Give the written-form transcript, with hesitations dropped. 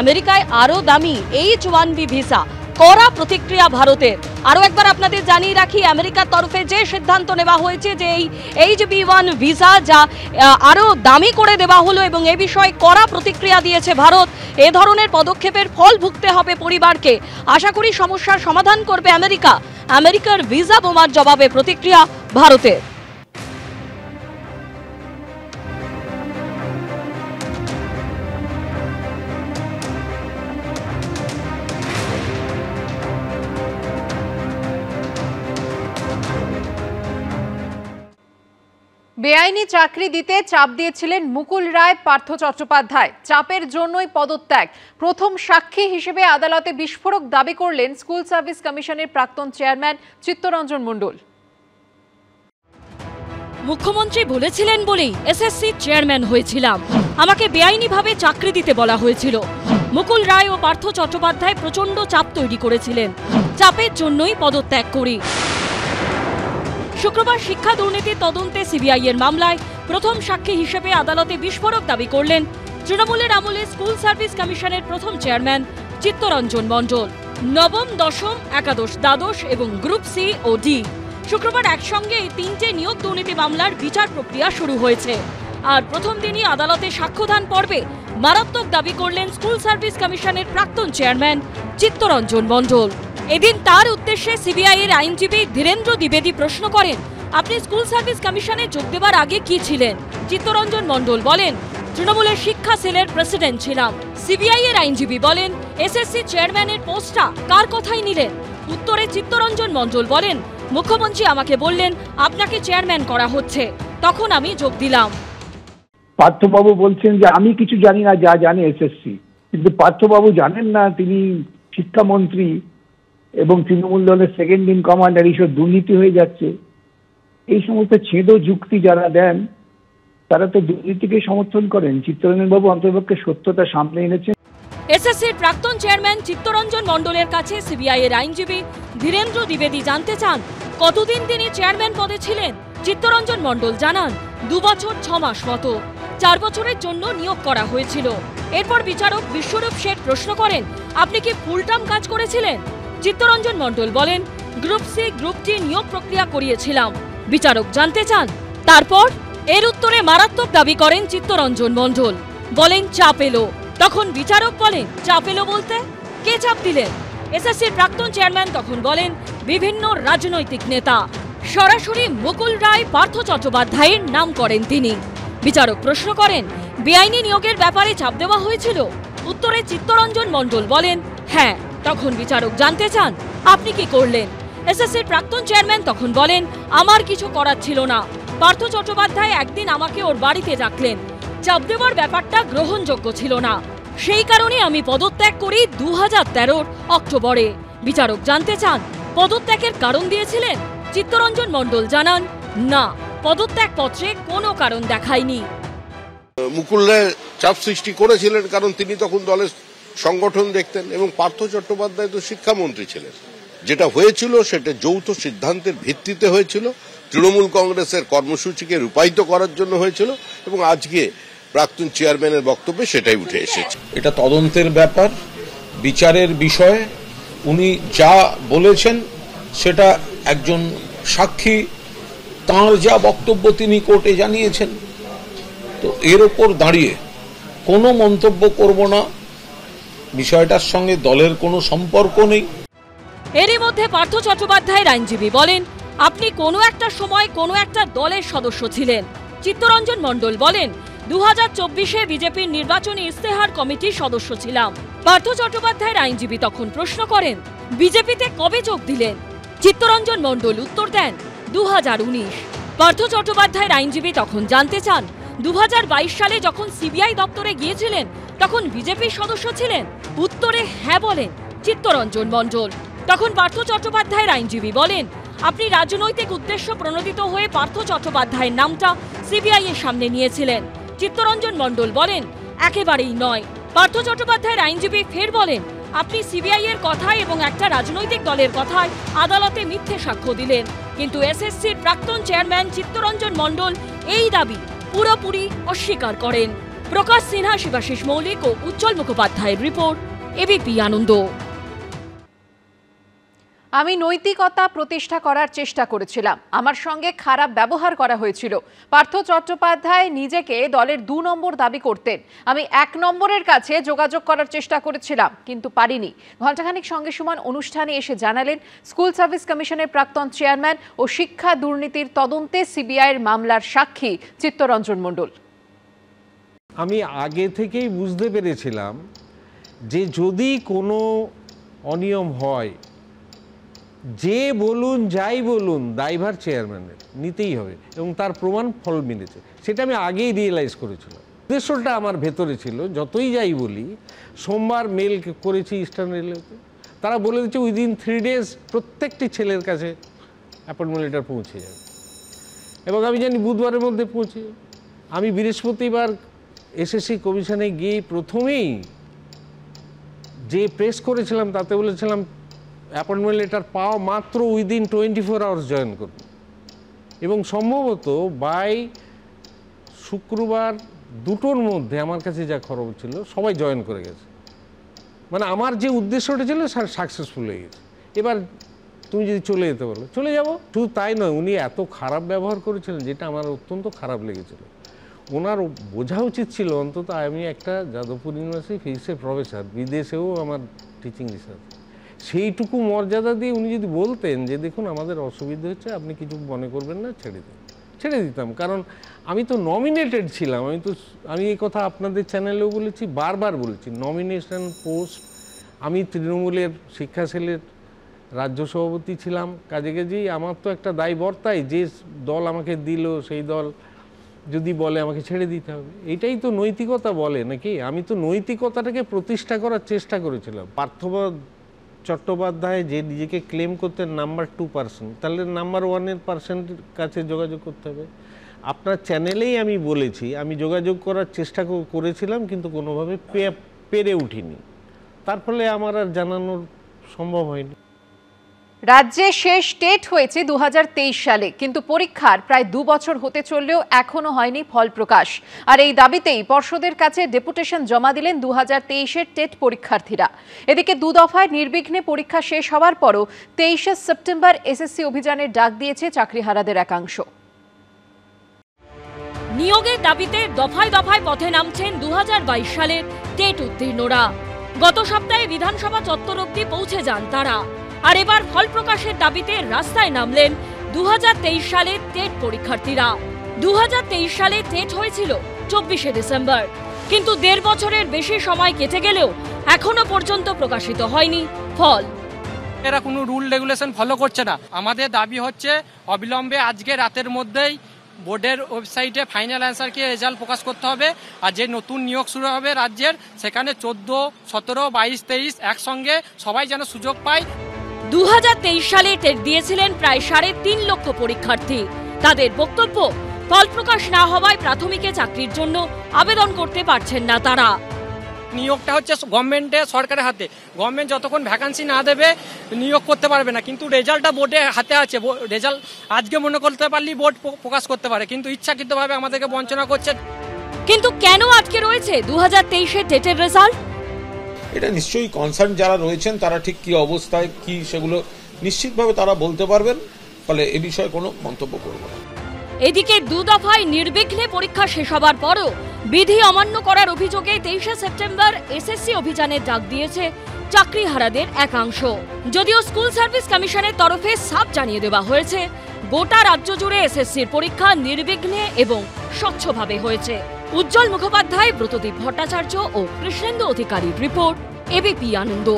আমেরিকায় আরো দামি H-1B ভিসা। কড়া প্রতিক্রিয়া ভারতের। আরো একবার আপনাদের জানিয়ে রাখি, আমেরিকার তরফে যে সিদ্ধান্ত নেওয়া হয়েছে যে এই H-1B ভিসা যা আরো দামি করে দেওয়া হলো এবং এ বিষয়ে কড়া প্রতিক্রিয়া দিয়েছে ভারত। এ ধরনের পদক্ষেপের ফল ভুগতে হবে পরিবারকে। আশা করি সমস্যার সমাধান করবে আমেরিকা। আমেরিকার ভিসা বোমার জবাবে প্রতিক্রিয়া ভারতের। বেআইনি চাকরি দিতে চাপ দিয়েছিলেন মুকুল রায়, পার্থ চট্টোপাধ্যায়। চাপের জন্যই পদত্যাগ। প্রথম সাক্ষী হিসেবে আদালতে বিস্ফোরক দাবি করলেন স্কুল সার্ভিস কমিশনের প্রাক্তন চেয়ারম্যান চিত্তরঞ্জন মণ্ডল। মুখ্যমন্ত্রী বলেছিলেন বলেই এসএসসি চেয়ারম্যান হয়েছিলাম। আমাকে বেআইনিভাবে চাকরি দিতে বলা হয়েছিল। মুকুল রায় ও পার্থ চট্টোপাধ্যায় প্রচন্ড চাপ তৈরি করেছিলেন। চাপের জন্যই পদত্যাগ করি। শুক্রবার শিক্ষা দুর্নীতির তদন্তে সিবিআই এর মামলায় প্রথম সাক্ষী হিসেবে আদালতে বিস্ফোরক দাবি করলেন তৃণমূলের আমলে স্কুল সার্ভিস কমিশনের প্রথম চেয়ারম্যান চিত্তরঞ্জন মণ্ডল। নবম, দশম, একাদশ, দ্বাদশ এবং গ্রুপ সি ও ডি শুক্রবার একসঙ্গে এই তিনটে নিয়োগ দুর্নীতি মামলার বিচার প্রক্রিয়া শুরু হয়েছে। আর প্রথম দিনই আদালতে সাক্ষ্যদান পর্বে মারাত্মক দাবি করলেন স্কুল সার্ভিস কমিশনের প্রাক্তন চেয়ারম্যান চিত্তরঞ্জন মণ্ডল। এদিন তার উদ্দেশ্যে সিবিআই এর আইনজীবী ধীরেন্দ্র দ্বিবেদী প্রশ্ন করেন, আপনি স্কুল সার্ভিস কমিশনে যোগ দেবার আগে কি ছিলেন? চিত্তরঞ্জন মণ্ডল বলেন, তৃণমূলের শিক্ষা সেলের প্রেসিডেন্ট ছিলাম। সিবিআই এর আইনজীবী বলেন, এসএসসি চেয়ারম্যানের পোস্টটা কার কথাই নিলেন? উত্তরে চিত্তরঞ্জন মণ্ডল বলেন, মুখ্যমন্ত্রী আমাকে বললেন আপনাকে চেয়ারম্যান করা হচ্ছে, তখন আমি যোগ দিলাম। পার্থবাবু বলছেন যে আমি কিছু জানি না যা জানে এসএসসি, কিন্তু পার্থবাবু জানেন না তিনি শিক্ষামন্ত্রী এবং তৃণমূল দলের সেকেন্ড ইন কমান্ডার। এইসব দুর্নীতি হয়ে যাচ্ছে। এই সমস্ত ছেদ যুক্তি যারা দেন তারা তো দুর্নীতিকে সমর্থন করেন। চিত্তরঞ্জন বাবু অন্তর্পক্ষে সত্যতা সামনে এনেছেন। এসএসসির প্রাক্তন চেয়ারম্যান চিত্তরঞ্জন মণ্ডলের কাছে সিবিআই এর আইনজীবী ধীরেন্দ্র দ্বিবেদী জানতে চান কতদিন তিনি চেয়ারম্যান পদে ছিলেন। চিত্তরঞ্জন মণ্ডল জানান 2 বছর 6 মাস মতো। 4 বছরের জন্য নিয়োগ করা হয়েছিল। এরপর বিচারক বিশ্বরূপ শেঠ প্রশ্ন করেন, আপনি কি ফুল টার্ম কাজ করেছিলেন? চিত্তরঞ্জন মণ্ডল বলেন, গ্রুপ সি, গ্রুপ টি নিয়োগ প্রক্রিয়া করিয়েছিলাম। বিচারক জানতে চান তারপর? এর উত্তরে মারাত্মক দাবি করেন চিত্তরঞ্জন মণ্ডল। বলেন চাপ এলো। তখন বিচারক বলেন, চাপ এলো বলতে কে চাপ দিলেন? এসএসসির প্রাক্তন চেয়ারম্যান তখন বলেন, বিভিন্ন রাজনৈতিক নেতা। সরাসরি মুকুল রায়, পার্থ চট্টোপাধ্যায়ের নাম করেন তিনি। বিচারক প্রশ্ন করেন, বেআইনি নিয়োগের ব্যাপারে চাপ দেওয়া হয়েছিল? উত্তরে চিত্তরঞ্জন মণ্ডল বলেন, হ্যাঁ। তখন বিচারক জানতে চান, আপনি কি করলেন? এসএসসির প্রাক্তন চেয়ারম্যান তখন বলেন, আমার কিছু করার ছিল না। পার্থ চট্টোপাধ্যায় একদিন আমাকে ওর বাড়িতে ডাকলেন। চাপ দেওয়ার ব্যাপারটা গ্রহণযোগ্য ছিল না, সেই কারণে আমি পদত্যাগ করি 2013 অক্টোবরে। বিচারক জানতে চান, পদত্যাগের কারণ দিয়েছিলেন? চিত্তরঞ্জন মণ্ডল জানান, না, পদত্যাগ পত্রে কোনো কারণ দেখায়নি। মুকুল রায় চাপ সৃষ্টি করেছিলেন কারণ তিনি তখন দলের সংগঠন দেখতেন এবং পার্থ চট্টোপাধ্যায় তো শিক্ষামন্ত্রী ছিলেন। যেটা হয়েছিল সেটা যৌথ সিদ্ধান্তের ভিত্তিতে হয়েছিল, তৃণমূল কংগ্রেসের কর্মসূচিকে রূপায়িত করার জন্য হয়েছিল এবং আজকে প্রাক্তন চেয়ারম্যানের বক্তব্যে সেটাই উঠে এসেছে। এটা তদন্তের ব্যাপার, বিচারের বিষয়। উনি যা বলেছেন সেটা একজন সাক্ষী, তাঁর যা বক্তব্য তিনি কোর্টে জানিয়েছেন, তো এর ওপর দাঁড়িয়ে কোনো মন্তব্য করব না। বিষয়টার সঙ্গে দলের কোনো সম্পর্ক নেই। এরই মধ্যে পার্থ চট্টোপাধ্যায়ের আইনজীবী বলেন, আপনি কোনো একটা সময় কোনো একটা দলের সদস্য ছিলেন। চিত্তরঞ্জন মণ্ডল বলেন, 2024-এ বিজেপির নির্বাচনী ইস্তেহার কমিটির সদস্য ছিলাম। পার্থ চট্টোপাধ্যায়ের আইনজীবী তখন প্রশ্ন করেন, বিজেপিতে কবে যোগ দিলেন? চিত্তরঞ্জন মণ্ডল উত্তর দেন, 2019। পার্থ চট্টোপাধ্যায়ের আইনজীবী তখন জানতে চান, 2022 সালে যখন সিবিআই দপ্তরে গিয়েছিলেন তখন বিজেপির সদস্য ছিলেন? উত্তরে হ্যাঁ বলেন চিত্তরঞ্জন মণ্ডল। তখন পার্থ চট্টোপাধ্যায়ের আইনজীবী বলেন, আপনি রাজনৈতিক উদ্দেশ্য প্রণোদিত হয়ে পার্থ চট্টোপাধ্যায়ের নামটা সিবিআই এর সামনে নিয়েছিলেন। চিত্তরঞ্জন মণ্ডল বলেন, একেবারেই নয়। পার্থ চট্টোপাধ্যায়ের আইনজীবী ফের বলেন, আপনি সিবিআই এর কথায় এবং একটা রাজনৈতিক দলের কথায় আদালতে মিথ্যে সাক্ষ্য দিলেন। কিন্তু এসএসসির প্রাক্তন চেয়ারম্যান চিত্তরঞ্জন মণ্ডল এই দাবি পুরোপুরি অস্বীকার করেন। প্রকাশ সিনহা, শিবাশিস মৌলিক ও উজ্জ্বল মুখোপাধ্যায়ের রিপোর্ট, এবিপি আনন্দ। আমি নৈতিকতা প্রতিষ্ঠা করার চেষ্টা করেছিলাম, আমার সঙ্গে খারাপ ব্যবহার করা হয়েছিল। পার্থ চট্টোপাধ্যায় নিজেকে দলের 2 নম্বর দাবি করতেন। আমি 1 নম্বরের কাছে যোগাযোগ করার চেষ্টা করেছিলাম, কিন্তু পারিনি। ঘণ্টাখানিক সঙ্গে সমান অনুষ্ঠানে এসে জানালেন স্কুল সার্ভিস কমিশনের প্রাক্তন চেয়ারম্যান ও শিক্ষা দুর্নীতির তদন্তে সিবিআইয়ের মামলার সাক্ষী চিত্তরঞ্জন মণ্ডল। আমি আগে থেকেই বুঝতে পেরেছিলাম যে যদি কোনো অনিয়ম হয়, যে বলুন যাই বলুন দায়ভার চেয়ারম্যানের নিতেই হবে, এবং তার প্রমাণ ফল মিলেছে। সেটা আমি আগেই রিয়েলাইজ করেছিলাম। উদ্দেশ্যটা আমার ভেতরে ছিল। যতই যাই বলি, সোমবার মেল করেছি ইস্টার্ন রেলওয়েতে, তারা বলে দিচ্ছে উইদিন 3 days প্রত্যেকটি ছেলের কাছে অ্যাপয়েন্টমেন্ট লেটার পৌঁছে যাবে, এবং আমি জানি বুধবারের মধ্যে পৌঁছে যাবে। আমি বৃহস্পতিবার এসএসসি কমিশনে গিয়ে প্রথমেই যে প্রেস করেছিলাম তাতে বলেছিলাম অ্যাপয়েন্টমেন্ট লেটার পাওয়া মাত্র উইদিন 24 hours জয়েন করুন, এবং সম্ভবত বাই শুক্রবার 2টোর মধ্যে আমার কাছে যা খবর ছিল সবাই জয়েন করে গেছে। মানে আমার যে উদ্দেশ্যটা ছিল সাকসেসফুল হয়ে গেছে। এবার তুমি যদি চলে যেতে বলো চলে যাব। শুধু তাই নয়, উনি এত খারাপ ব্যবহার করেছিলেন যেটা আমার অত্যন্ত খারাপ লেগেছিল। ওনার বোঝা উচিত ছিল অন্তত আমি একটা যাদবপুর ইউনিভার্সিটি ফিজিক্সের প্রফেসর, বিদেশেও আমার টিচিং রিসার্চ, সেইটুকু মর্যাদা দিয়ে উনি যদি বলতেন যে দেখুন আমাদের অসুবিধা হচ্ছে, আপনি কিছু মনে করবেন না, ছেড়ে দিতাম। কারণ আমি তো নমিনেটেড ছিলাম। আমি এই কথা আপনাদের চ্যানেলেও বলেছি, বারবার বলেছি, নমিনেশন পোস্ট। আমি তৃণমূলের শিক্ষা সেলের রাজ্য সভাপতি ছিলাম, কাজেই আমার তো একটা দায়বর্তাই, যে দল আমাকে দিল সেই দল যদি বলে আমাকে ছেড়ে দিতে হবে। এটাই তো নৈতিকতা বলে নাকি? আমি তো নৈতিকতাটাকে প্রতিষ্ঠা করার চেষ্টা করেছিলাম। পার্থ চট্টোপাধ্যায় যে নিজেকে ক্লেম করতেন নাম্বার 2%, তাহলে নাম্বার 1-এর পার্সেন্টের কাছে যোগাযোগ করতে হবে। আপনার চ্যানেলেই আমি বলেছি আমি যোগাযোগ করার চেষ্টা করেছিলাম, কিন্তু কোনোভাবে পেরে উঠিনি। তার ফলে আমার আর জানানোর সম্ভব হয়নি। রাজ্যে শেষ টেট হয়েছে 2023 সালে, কিন্তু পরীক্ষার প্রায় 2 বছর হতে চললেও এখনো হয়নি ফল প্রকাশ। আর এই দাবিতেই পর্ষদের কাছে ডেপুটেশন জমা দিলেন 2023-এর টেট পরীক্ষার্থীরা। এদিকে 2 দফায় নির্বিঘ্নে পরীক্ষা শেষ হওয়ার পরও 23শে সেপ্টেম্বর এসএসসি অভিযানের ডাক দিয়েছে চাকরিহারাদের একাংশ। নিয়োগের দাবিতে দফায় দফায় পথে নামছেন 2022 সালের টেট উত্তীর্ণরা। গত সপ্তাহে বিধানসভা চত্বর অবধি পৌঁছে যান তারা। আর এবার ফল প্রকাশের দাবিতে রাস্তায় নামলেন 2023 সালের টেট পরীক্ষার্থীরা। 2023 সালে টেট হয়েছিল 24শে ডিসেম্বর, কিন্তু 1.5 বছরের বেশি সময় কেটে গেলেও এখনো পর্যন্ত প্রকাশিত হয়নি ফল। এরা কোনো রুল রেগুলেশন ফলো করছে না। আমাদের দাবি হচ্ছে অবিলম্বে আজকে রাতের মধ্যেই বোর্ডের ওয়েবসাইটে ফাইনাল অ্যান্সার কি রেজাল্ট প্রকাশ করতে হবে। আর যে নতুন নিয়োগ শুরু হবে রাজ্যের, সেখানে 14, 17, 22, 23 একসঙ্গে সবাই যেন সুযোগ পায়। 2023 সালে টেট দিয়েছিলেন প্রায় 3.5 লক্ষ পরীক্ষার্থী। তাদের বক্তব্য, ফল প্রকাশ না হওয়ায় প্রাথমিকে চাকরির জন্য আবেদন করতে পারছেন না তারা। নিয়োগটা হচ্ছে গভর্নমেন্টের, সরকারের হাতে। গভর্নমেন্ট যতক্ষণ ভ্যাকান্সি না দেবে নিয়োগ করতে পারবে না, কিন্তু রেজাল্টটা বোর্ডের হাতে আছে। রেজাল্ট আজকে মনে করতে পারলেই বোর্ড প্রকাশ করতে পারে, কিন্তু ইচ্ছাকৃতভাবে আমাদেরকে বঞ্চনা করছে। কিন্তু কেন আজকে রয়েছে 2023-এর টেটের রেজাল্ট? এটা নিশ্চয়ই কনসার্ন যারা রয়েছেন তারা ঠিক কি অবস্থায় কি সেগুলো নিশ্চিতভাবে তারা বলতে পারবেন, ফলে এ বিষয়ে কোনো মন্তব্য করব না। এদিকে 2 দফায় নির্বিঘ্নে পরীক্ষা শেষ হবার পরও বিধি অমান্য করার অভিযোগে 23শে সেপ্টেম্বর এসএসসি অভিযানের ডাক দিয়েছে চাকরিহারাদের একাংশ। যদিও স্কুল সার্ভিস কমিশনের তরফে সাফ জানিয়ে দেওয়া হয়েছে গোটা রাজ্য জুড়ে এসএসসির পরীক্ষা নির্বিঘ্নে এবং স্বচ্ছভাবে হয়েছে। উজ্জ্বল মুখোপাধ্যায়, ব্রতদীপ ভট্টাচার্য ও কৃষ্ণেন্দু অধিকারীর রিপোর্ট, এবিপি আনন্দ।